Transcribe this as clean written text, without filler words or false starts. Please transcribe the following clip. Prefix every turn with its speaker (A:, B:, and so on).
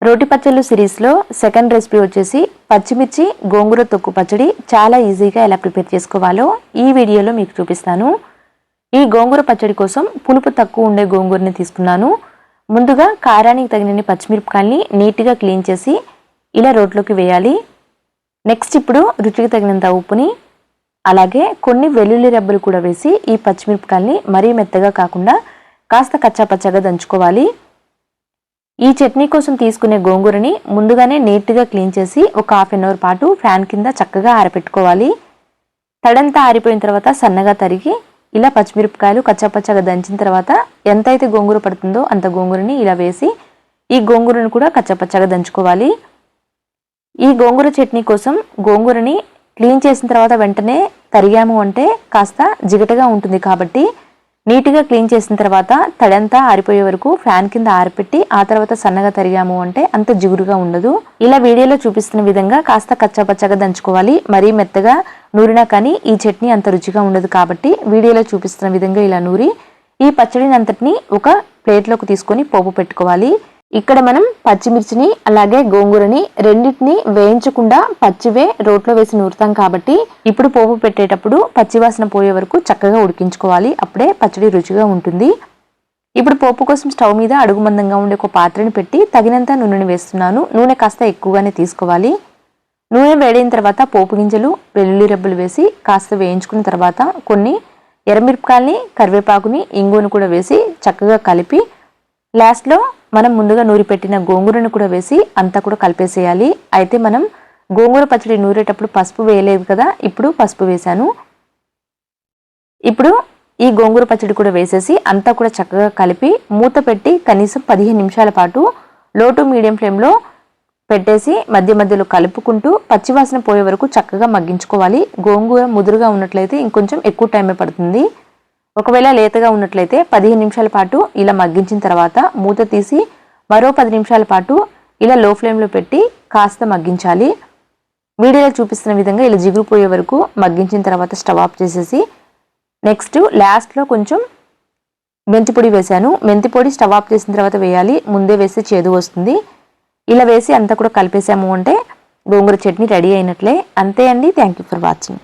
A: రోటి పచ్చళ్ళు సిరీస్లో సెకండ్ రెసిపీ వచ్చేసి పచ్చిమిర్చి గోంగూర తొక్కు పచ్చడి చాలా ఈజీగా ఎలా ప్రిపేర్ చేసుకోవాలో ఈ వీడియోలో మీకు చూపిస్తాను. ఈ గోంగూర పచ్చడి కోసం పులుపు తక్కువ ఉండే గోంగూరని తీసుకున్నాను. ముందుగా కారానికి తగినన్ని పచ్చిమిరపకాయల్ని నీట్గా క్లీన్ చేసి ఇలా రోట్లోకి వేయాలి. నెక్స్ట్ ఇప్పుడు రుచికి తగినంత ఉప్పుని అలాగే కొన్ని వెల్లుల్లి రెబ్బలు కూడా వేసి ఈ పచ్చిమిరపకాయల్ని మరీ మెత్తగా కాకుండా కాస్త కచ్చాపచ్చగా దంచుకోవాలి. ఈ చట్నీ కోసం తీసుకునే గోంగూరని ముందుగానే నీట్గా క్లీన్ చేసి ఒక హాఫ్ అన్ అవర్ పాటు ఫ్యాన్ కింద చక్కగా ఆరబెట్టుకోవాలి. తడంతా ఆరిపోయిన తర్వాత సన్నగా తరిగి ఇలా పచ్చిమిరపకాయలు కచ్చాపచ్చగా దంచిన తర్వాత ఎంతైతే గోంగూర పడుతుందో అంత గోంగూరని ఇలా వేసి ఈ గోంగూరని కూడా కచ్చాపచ్చగా దంచుకోవాలి. ఈ గోంగూర చట్నీ కోసం గోంగూరని క్లీన్ చేసిన తర్వాత వెంటనే తరిగాము అంటే కాస్త జిగటగా ఉంటుంది కాబట్టి నీట్గా క్లీన్ చేసిన తర్వాత తడంతా ఆరిపోయే వరకు ఫ్యాన్ కింద ఆరిపెట్టి ఆ తర్వాత సన్నగా తరిగాము అంటే అంత జిగురుగా ఉండదు. ఇలా వీడియోలో చూపిస్తున్న విధంగా కాస్త కచ్చాపచ్చగా దంచుకోవాలి. మరీ మెత్తగా నూరినా కానీ ఈ చట్నీ అంత రుచిగా ఉండదు కాబట్టి వీడియోలో చూపిస్తున్న విధంగా ఇలా నూరి ఈ పచ్చడిని అంతటిని ఒక ప్లేట్లోకి తీసుకొని పోపు పెట్టుకోవాలి. ఇక్కడ మనం పచ్చిమిర్చిని అలాగే గోంగూరని రెండింటిని వేయించకుండా పచ్చివే రోట్లో వేసి నూరుతాం కాబట్టి ఇప్పుడు పోపు పెట్టేటప్పుడు పచ్చివాసన పోయే వరకు చక్కగా ఉడికించుకోవాలి. అప్పుడే పచ్చడి రుచిగా ఉంటుంది. ఇప్పుడు పోపు కోసం స్టవ్ మీద అడుగు మందంగా ఉండే ఒక పాత్రని పెట్టి తగినంత నూనెని వేస్తున్నాను. నూనె కాస్త ఎక్కువగానే తీసుకోవాలి. నూనె వేడైన తర్వాత పోపు గింజలు వెల్లుల్లి రెబ్బలు వేసి కాస్త వేయించుకున్న తర్వాత కొన్ని ఎర్రమిరపకాయల్ని కరివేపాకుని ఇంగువను కూడా వేసి చక్కగా కలిపి లాస్ట్లో మనం ముందుగా నూరి పెట్టిన గోంగూరను కూడా వేసి అంతా కూడా కలిపేసేయాలి. అయితే మనం గోంగూర పచ్చడి నూరేటప్పుడు పసుపు వేయలేదు కదా, ఇప్పుడు పసుపు వేశాను. ఇప్పుడు ఈ గోంగూర పచ్చడి కూడా వేసేసి అంతా కూడా చక్కగా కలిపి మూత పెట్టి కనీసం 15 నిమిషాల పాటు లో టు మీడియం ఫ్లేమ్లో పెట్టేసి మధ్య మధ్యలో కలుపుకుంటూ పచ్చివాసన పోయే వరకు చక్కగా మగ్గించుకోవాలి. గోంగూర ముదురుగా ఉన్నట్లయితే ఇంకొంచెం ఎక్కువ టైమే పడుతుంది. ఒకవేళ లేతగా ఉన్నట్లయితే 15 నిమిషాల పాటు ఇలా మగ్గించిన తర్వాత మూత తీసి మరో 10 నిమిషాల పాటు ఇలా లో ఫ్లేమ్లో పెట్టి కాస్త మగ్గించాలి. వీడియోలో చూపిస్తున్న విధంగా ఇలా జిగురుపోయే వరకు మగ్గించిన తర్వాత స్టవ్ ఆఫ్ చేసేసి నెక్స్ట్ లాస్ట్లో కొంచెం మెంతి పొడి వేశాను. మెంతి పొడి స్టవ్ ఆఫ్ చేసిన తర్వాత వేయాలి. ముందే వేస్తే చేదు వస్తుంది. ఇలా వేసి అంతా కూడా కలిపేసాము అంటే గోంగూర చట్నీ రెడీ అయినట్లే. అంతే అండి. Thank you for watching.